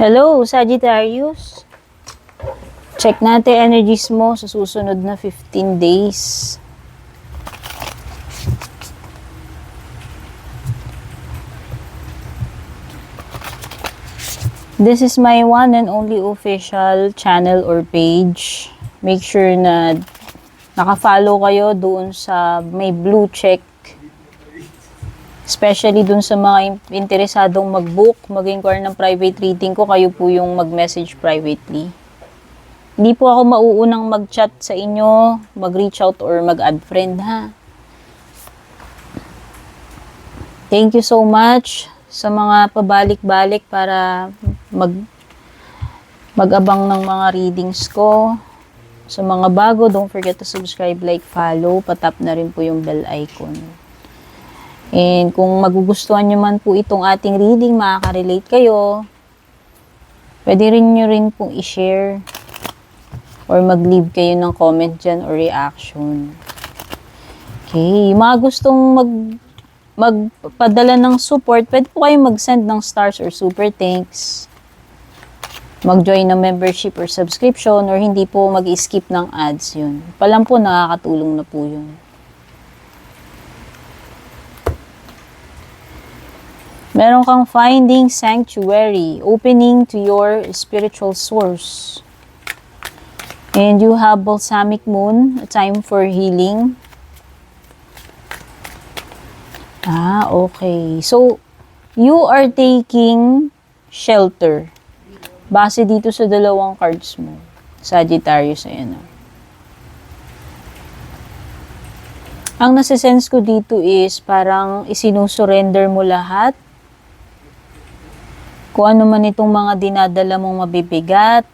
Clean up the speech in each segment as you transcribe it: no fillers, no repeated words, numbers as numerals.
Hello, Sagittarius. Check natin energies mo sa susunod na 15 days. This is my one and only official channel or page. Make sure na naka-follow kayo doon sa may blue check. Especially dun sa mga interesadong mag-book, mag-inquire ng private reading ko, kayo po yung mag-message privately. Hindi po ako mauunang mag-chat sa inyo, mag-reach out or mag-add friend, ha? Thank you so much sa mga pabalik-balik para mag-abang ng mga readings ko. Sa mga bago, don't forget to subscribe, like, follow. Patap na rin po yung bell icon. And kung magugustuhan nyo man po itong ating reading, makaka-relate kayo, pwede rin nyo rin pong i-share or mag-leave kayo ng comment dyan or reaction. Okay, yung mga gustong magpadala ng support, pwede po kayo mag-send ng stars or super thanks, mag-join ng membership or subscription, or hindi po mag-skip ng ads yun. Palang po, nakakatulong na po yun. Meron kang finding sanctuary, opening to your spiritual source. And you have balsamic moon, a time for healing. Okay. So, you are taking shelter. Base dito sa dalawang cards mo. Sagittarius, ayan. Ang nasisense ko dito is parang isinusurrender mo lahat. Kung ano man itong mga dinadala mong mabibigat,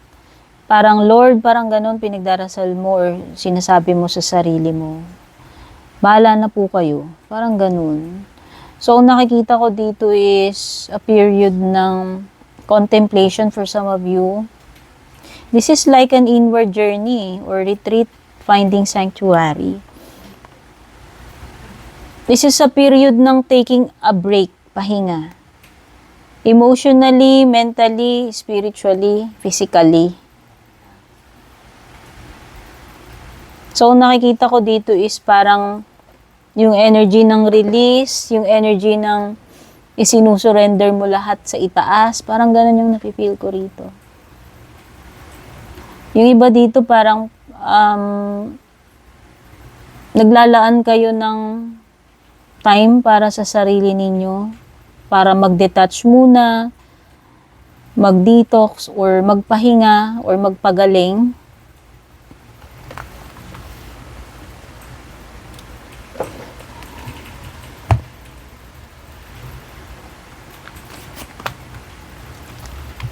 parang Lord, parang ganun, pinagdarasal mo or sinasabi mo sa sarili mo. Bahala na po kayo. Parang ganun. So, ang nakikita ko dito is a period ng contemplation for some of you. This is like an inward journey or retreat, finding sanctuary. This is a period ng taking a break, pahinga. Emotionally, mentally, spiritually, physically. So, nakikita ko dito is parang yung energy ng release, yung energy ng isinusurrender mo lahat sa itaas. Parang ganun yung napipil ko rito. Yung iba dito parang naglalaan kayo ng time para sa sarili ninyo. Para mag-detach muna, mag-detox, or magpahinga, or magpagaling.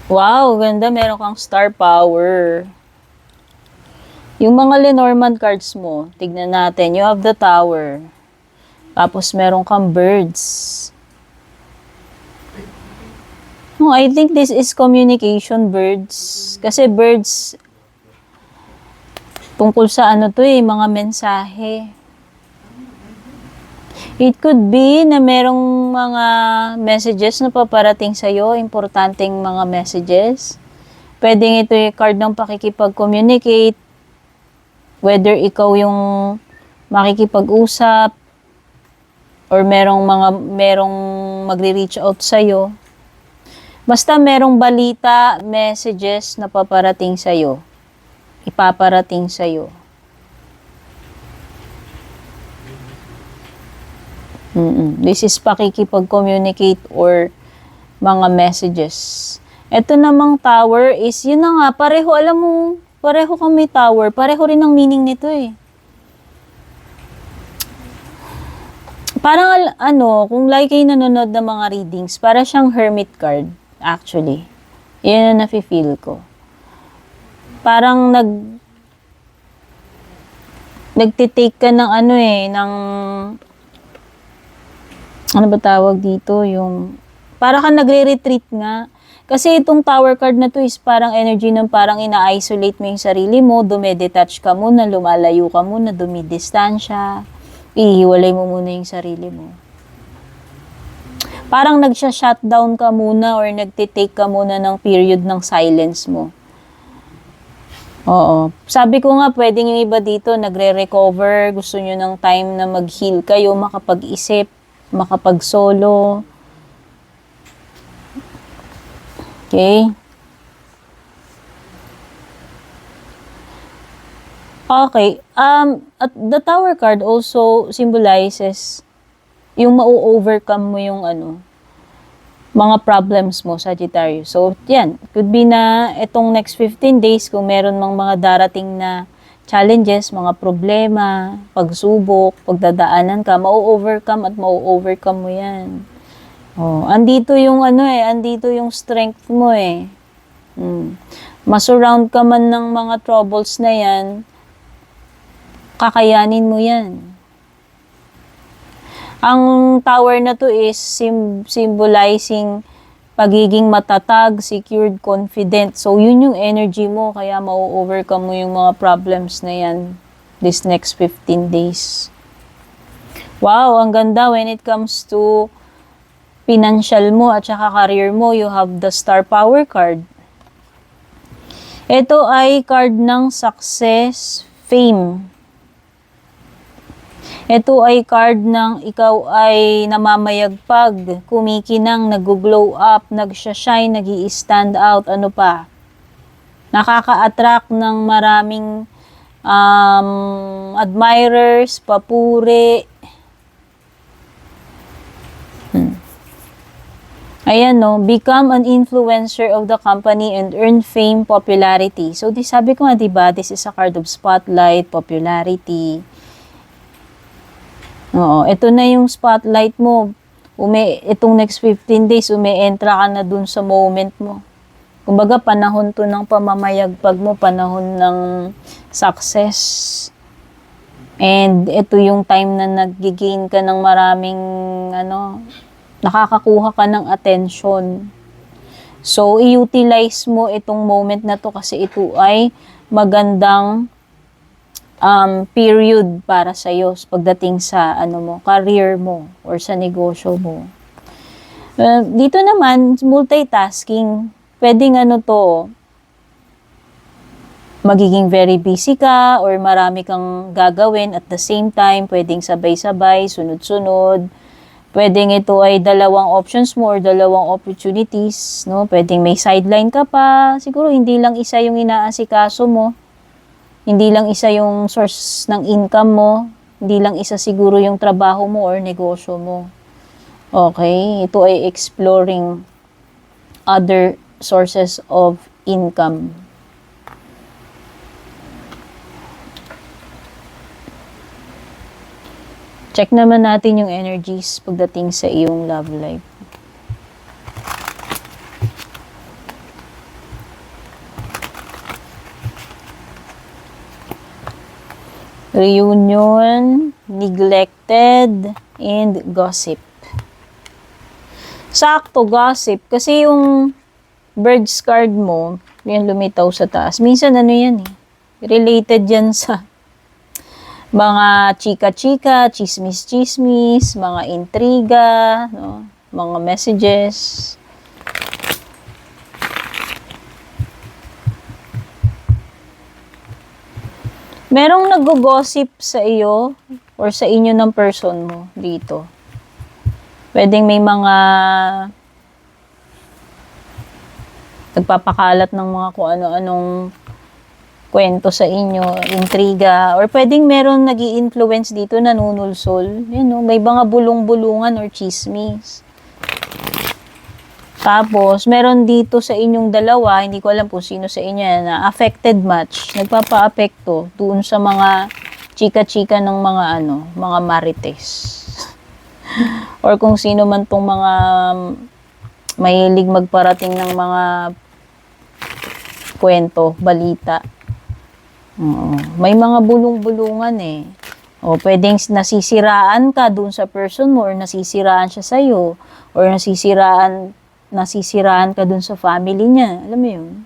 Wow, ganda. Meron kang star power. Yung mga Lenormand cards mo, tignan natin. You have the tower. Tapos meron kang birds. No, I think this is communication, birds. Kasi birds, tungkol sa ano to mga mensahe. It could be na merong mga messages na paparating sa'yo, importanteng mga messages. Pwedeng ito yung card ng pakikipag-communicate, whether ikaw yung makikipag-usap, or merong magre-reach out sa'yo. Basta merong balita, messages na paparating sa'yo. Ipaparating sa'yo. This is pakikipag-communicate or mga messages. Ito namang tower is, yun na nga, pareho, alam mo, pareho kang may tower. Pareho rin ang meaning nito Parang kung like kayo nanonood ng mga readings, para siyang hermit card. Actually, yun ang nafe-feel ko. Parang nagtitake ka ng ng ano ba tawag dito, yung para ka nagre-retreat nga. Kasi itong tower card na to is parang energy ng parang ina-isolate mo yung sarili mo, dumedetach ka muna, lumalayo ka muna, dumidistansya, ihiwalay mo muna yung sarili mo. Parang nagsha-shutdown ka muna or nagtitake ka muna ng period ng silence mo. Oo. Sabi ko nga, pwedeng yung iba dito, nagre-recover, gusto nyo ng time na mag-heal kayo, makapag-isip, makapag-solo. Okay? Okay. At the Tower card also symbolizes yung ma-overcome mo yung mga problems mo, Sagittarius. So, yan. Could be na itong next 15 days, kung meron mang mga darating na challenges, mga problema, pagsubok, pagdadaanan ka, ma-overcome at ma-overcome mo yan. Oh, andito yung andito yung strength mo eh. Masurround ka man ng mga troubles na yan, kakayanin mo yan. Ang tower na to is symbolizing pagiging matatag, secured, confident. So, yun yung energy mo, kaya ma-overcome mo yung mga problems na yan this next 15 days. Wow, ang ganda when it comes to financial mo at saka career mo, you have the Star Power card. Ito ay card ng success, fame. Ito ay card ng ikaw ay namamayagpag, kumikinang, nag-glow up, nagsha-shine, nag-i-stand out, ano pa. Nakaka-attract ng maraming admirers, papuri. Ayan no, become an influencer of the company and earn fame, popularity. So, sabi ko nga, diba, this is a card of spotlight, popularity. Oo, ito na yung spotlight mo. Itong next 15 days, umi-entra ka na dun sa moment mo. Kumbaga, panahon to ng pamamayagpag mo, panahon ng success. And ito yung time na nag-gain ka ng maraming, nakakakuha ka ng attention. So, i-utilize mo itong moment na to kasi ito ay magandang period para sa iyo pagdating sa career mo or sa negosyo mo. Dito naman, multitasking. Pwedeng magiging very busy ka or marami kang gagawin at the same time, pwedeng sabay-sabay, sunod-sunod. Pwedeng ito ay dalawang options mo or dalawang opportunities, no? Pwedeng may sideline ka pa. Siguro hindi lang isa yung inaasikaso mo. Hindi lang isa yung source ng income mo. Hindi lang isa siguro yung trabaho mo or negosyo mo. Okay? Ito ay exploring other sources of income. Check naman natin yung energies pagdating sa iyong love life. Reunion, neglected, and gossip. Sakto, gossip. Kasi yung Birds card mo, yung lumitaw sa taas. Minsan yan eh. Related yan sa mga chika-chika, chismis-chismis, mga intriga, no? Mga messages. Merong nag-gossip sa iyo or sa inyo ng person mo dito. Pwedeng may mga nagpapakalat ng mga kung ano-anong kwento sa inyo, intriga, or pwedeng meron nag-i-influence dito, nanunulsol. May mga bulong-bulungan or chismis. Tapos, meron dito sa inyong dalawa, hindi ko alam kung sino sa inyo na affected match, nagpapa-apekto doon sa mga chika-chika ng mga marites. Or kung sino man tong mga mahilig magparating ng mga kwento, balita. May mga bulong-bulungan eh. O pwedeng nasisiraan ka doon sa person mo or nasisiraan siya sa'yo or nasisiraan ka dun sa family niya. Alam mo yun?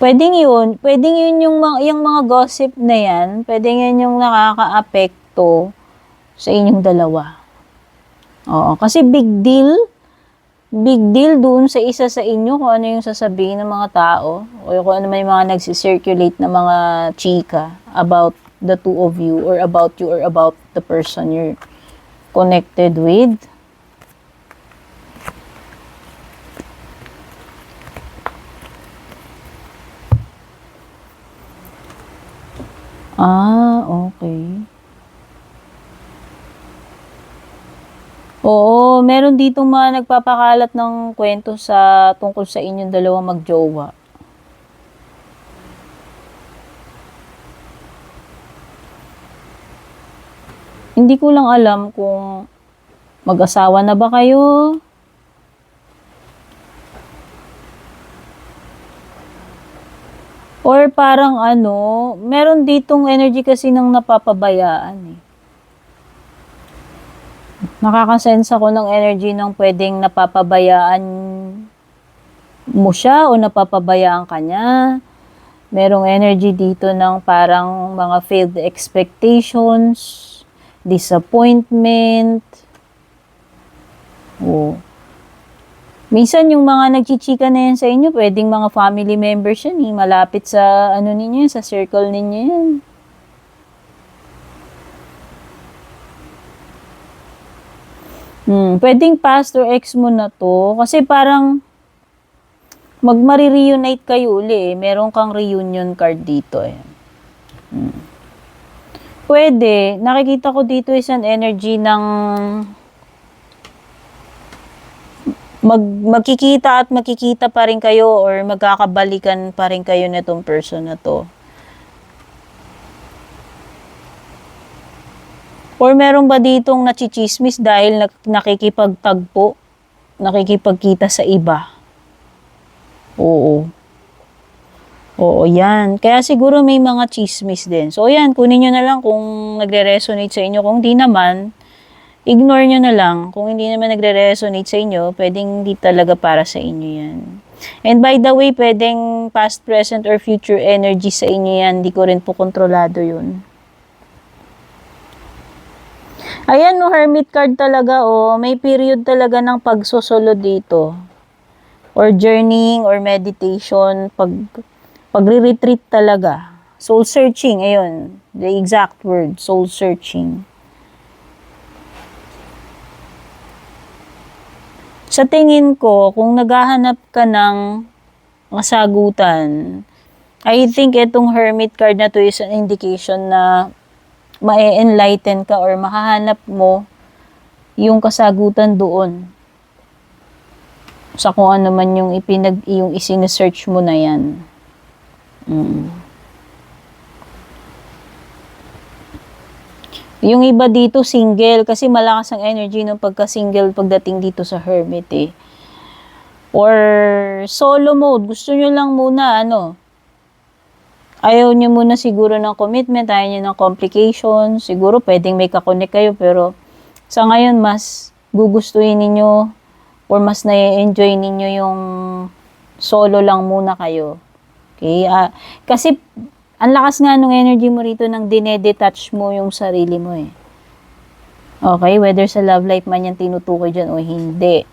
Pwedeng yun yung mga gossip na yan. Pwedeng yan yung nakaka-apekto sa inyong dalawa. Oo, kasi big deal doon sa isa sa inyo kung ano yung sasabihin ng mga tao o kung ano may mga nagsisirculate na mga chika about the two of you or about you or about the person you're connected with. Okay. Oo, meron ditong mga nagpapakalat ng kwento sa tungkol sa inyong dalawang magjowa. Hindi ko lang alam kung mag-asawa na ba kayo? Or parang meron ditong energy kasi ng napapabayaan eh. Nakakasense ako ng energy ng pwedeng napapabayaan mo siya o napapabayaan ka niya. Merong energy dito ng parang mga failed expectations, disappointment. Oh. Minsan yung mga nagchichika na yan sa inyo, pwedeng mga family members yan, malapit sa ninyo, sa circle ninyo yan. Pwedeng past or ex mo na to. Kasi parang magmari-reunite kayo uli eh. Meron kang reunion card dito eh. Pwede. Nakikita ko dito isang energy ng magkikita at makikita pa rin kayo or magkakabalikan pa rin kayo nitong person na to. Or meron ba ditong nachichismis dahil nakikipagtagpo, nakikipagkita sa iba? Oo. Oo, yan. Kaya siguro may mga chismis din. So, yan, kunin nyo na lang kung nagre-resonate sa inyo. Kung di naman, ignore nyo na lang. Kung hindi naman nagre-resonate sa inyo, pwedeng di talaga para sa inyo yan. And by the way, pwedeng past, present, or future energy sa inyo yan. Di ko rin po kontrolado yun. Ayan, no, Hermit card talaga, oh. May period talaga ng pagsosolo dito. Or journeying, or meditation, pagre-retreat talaga. Soul searching, ayun. The exact word, soul searching. Sa tingin ko, kung naghahanap ka ng masagutan, I think itong Hermit card na to is an indication na ma-enlighten ka or makahanap mo yung kasagutan doon sa kung ano man yung yung isinesearch mo na yan. Yung iba dito single kasi malakas ang energy ng pagka-single pagdating dito sa Hermit eh. Or solo mode, gusto nyo lang muna ayaw nyo muna siguro ng commitment, ayaw nyo ng complications, siguro pwedeng may kakonek kayo, pero sa ngayon mas gugustuhin ninyo or mas na-enjoy ninyo yung solo lang muna kayo. Okay? Kasi ang lakas nga nung energy mo rito nang dinedetach mo yung sarili mo eh. Okay? Whether sa love life man yan tinutukoy dyan o hindi.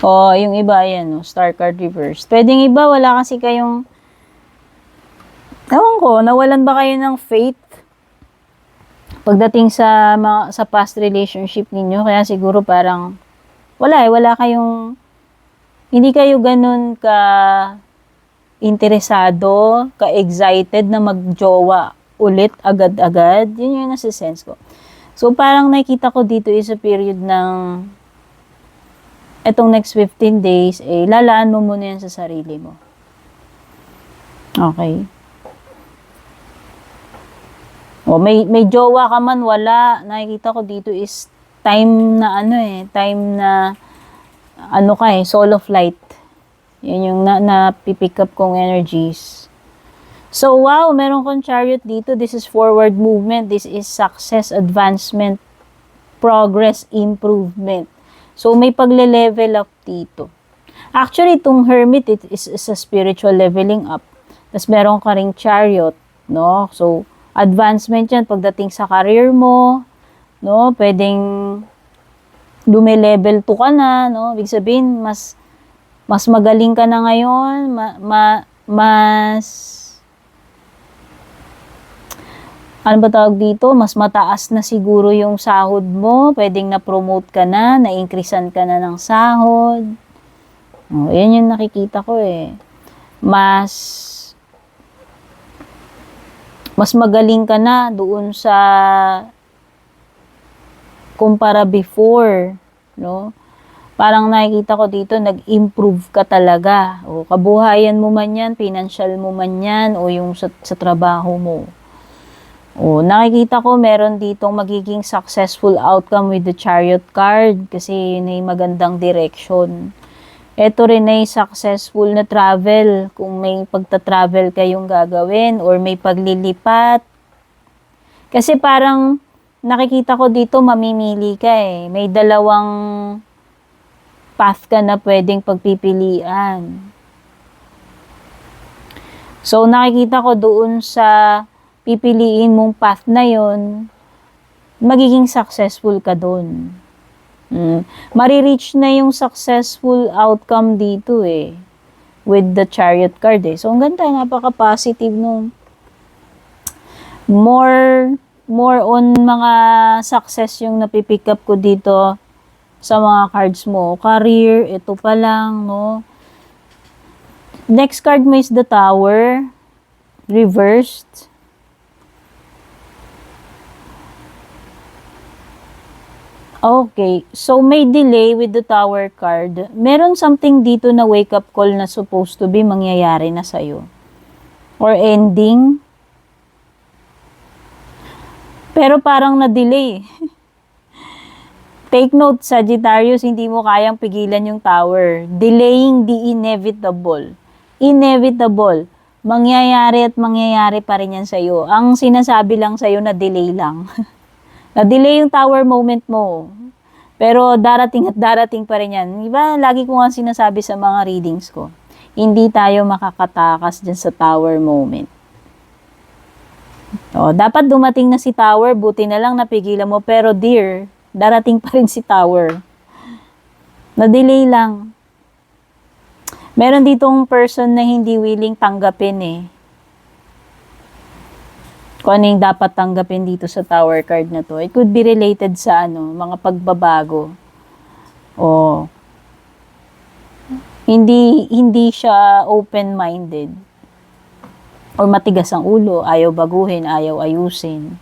Yung iba, ayan, Star card reverse. Pwedeng iba, wala kasi kayong, ewan ko, nawalan ba kayo ng faith pagdating sa past relationship ninyo? Kaya siguro parang, wala kayong, hindi kayo ganun ka interesado, ka excited na magjowa ulit agad-agad. Yun yung nasa-sense ko. So, parang nakikita ko dito is a period ng etong next 15 days, lalaan mo muna yan sa sarili mo. Okay? May jowa ka man, wala. Nakikita ko dito is time na time na solo flight. Yan yung napipick up kong energies. So, wow, meron kong chariot dito. This is forward movement. This is success, advancement, progress, improvement. So, may pagle-level up dito. Actually, itong Hermit, it is a spiritual leveling up. Tapos meron ka ring chariot, no? So, advancement yan pagdating sa career mo, no? Pwedeng lume-level 2 ka na, no? Ibig sabihin, mas magaling ka na ngayon, mas ano ba tawag dito? Mas mataas na siguro yung sahod mo, pwedeng na-promote ka na-increasean ka na ng sahod. Oh, yan yung nakikita ko eh. Mas magaling ka na doon sa kumpara before, no? Parang nakikita ko dito, nag-improve ka talaga. O kabuhayan mo man yan, financial mo man yan, o yung sa trabaho mo. O nakikita ko meron ditong magiging successful outcome with the Chariot card kasi yun ay magandang direction. Ito rin ay successful na travel kung may pagta-travel kayong gagawin or may paglilipat. Kasi parang nakikita ko dito mamimili ka eh. May dalawang path ka na pwedeng pagpipilian. So nakikita ko doon sa pipiliin mong path na yon, magiging successful ka doon. Marireach na yung successful outcome dito eh. With the Chariot card eh. So, ang ganda, napaka-positive nung more on mga success yung napipick up ko dito sa mga cards mo. Career, ito pa lang, no? Next card mo is the Tower, reversed. Okay, so may delay with the Tower card. Meron something dito na wake-up call na supposed to be mangyayari na sa'yo. Or ending. Pero parang na-delay. Take note, Sagittarius, hindi mo kayang pigilan yung Tower. Delaying the inevitable. Inevitable. Mangyayari at mangyayari pa rin yan sa'yo. Ang sinasabi lang sa'yo na delay lang. Na-delay yung Tower moment mo. Pero darating at darating pa rin yan. Diba, lagi ko nga sinasabi sa mga readings ko, hindi tayo makakatakas dyan sa Tower moment. O, dapat dumating na si Tower, buti na lang napigilan mo. Pero dear, darating pa rin si Tower. Na-delay lang. Meron ditong person na hindi willing tanggapin eh. Kung ano yung dapat tanggapin dito sa Tower card na to. It could be related sa mga pagbabago. O hindi siya open-minded. Or matigas ang ulo, ayaw baguhin, ayaw ayusin.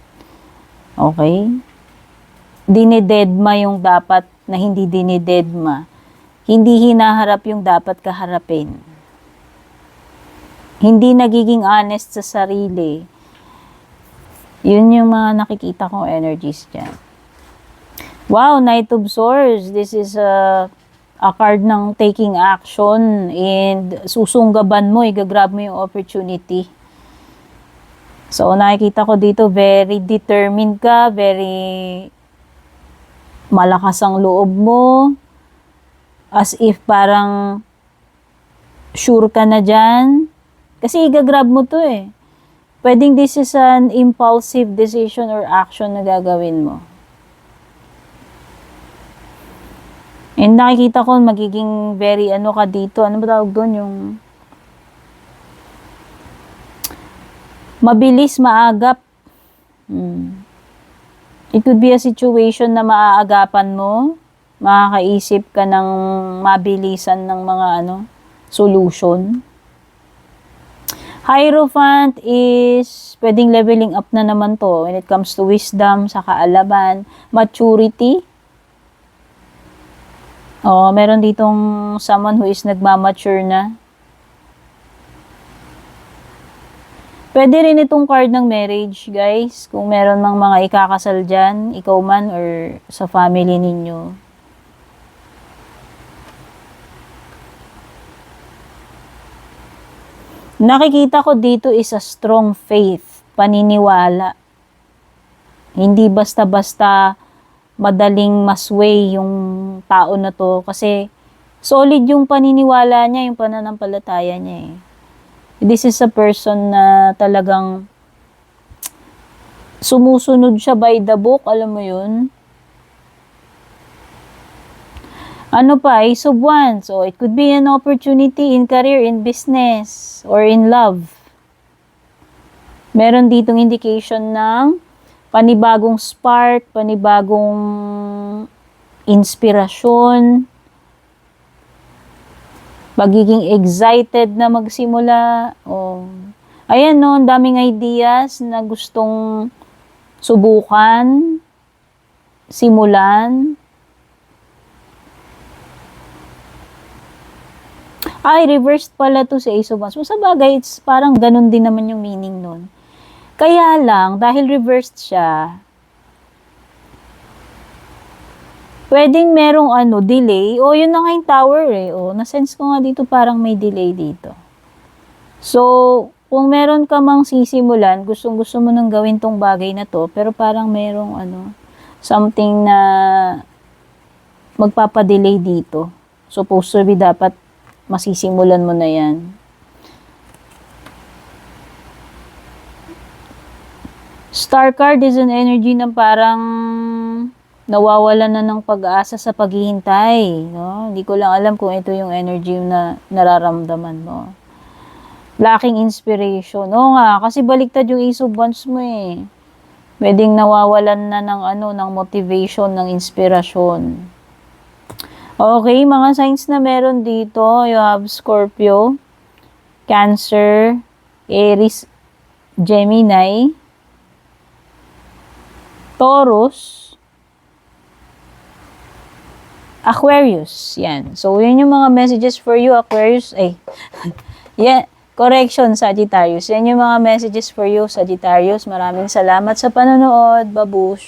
Okay? Dinidedma yung dapat na hindi dinidedma. Hindi hinaharap yung dapat kaharapin. Hindi nagiging honest sa sarili. Yun yung mga nakikita kong energies dyan. Wow, Knight of Swords. This is a card ng taking action and susunggaban mo, igagrab mo yung opportunity. So, nakikita ko dito, very determined ka, very malakas ang loob mo. As if parang sure ka na dyan. Kasi igagrab mo to eh. Pwedeng this is an impulsive decision or action na gagawin mo. And nakikita ko magiging very ka dito. Ano ba tawag doon? Yung mabilis, maagap. It could be a situation na maaagapan mo. Makakaisip ka ng mabilisan ng mga solution. Hierophant is pwedeng leveling up na naman to when it comes to wisdom, sa kaalaman, maturity. Meron ditong someone who is nagmamature na. Pwede rin itong card ng marriage, guys. Kung meron mang mga ikakasal dyan, ikaw man or sa family ninyo. Nakikita ko dito is a strong faith, paniniwala. Hindi basta-basta madaling masway yung tao na to kasi solid yung paniniwala niya, yung pananampalataya niya eh. This is a person na talagang sumusunod siya by the book, alam mo yun? Ano pa? Ace of Wands. So, it could be an opportunity in career, in business, or in love. Meron ditong indication ng panibagong spark, panibagong inspirasyon, magiging excited na magsimula. Oh. Ayan no, ang daming ideas na gustong subukan, simulan. Ay, reversed pala to sa Ace of Wands. So, sa bagay, it's parang ganun din naman yung meaning nun. Kaya lang, dahil reversed siya, pwedeng merong delay. O, yun na nga yung tower eh. O, na-sense ko nga dito parang may delay dito. So, kung meron ka mang sisimulan, gustong-gusto mo nang gawin tong bagay na to, pero parang merong something na magpapadelay dito. Supposed to be dapat masisimulan mo na yan. Star card is an energy na parang nawawalan na ng pag-asa sa paghihintay. No? Hindi ko lang alam kung ito yung energy na nararamdaman mo. Lacking inspiration. Oo nga, kasi baliktad yung Ace of Wands mo eh. Pwedeng nawawalan na ng motivation, ng inspirasyon. Okay, mga signs na meron dito. You have Scorpio, Cancer, Aries, Gemini, Taurus, Aquarius. Yan. So, yun yung mga messages for you, Aquarius. Ay, yeah, correction, Sagittarius. Yan yung mga messages for you, Sagittarius. Maraming salamat sa panonood. Babush!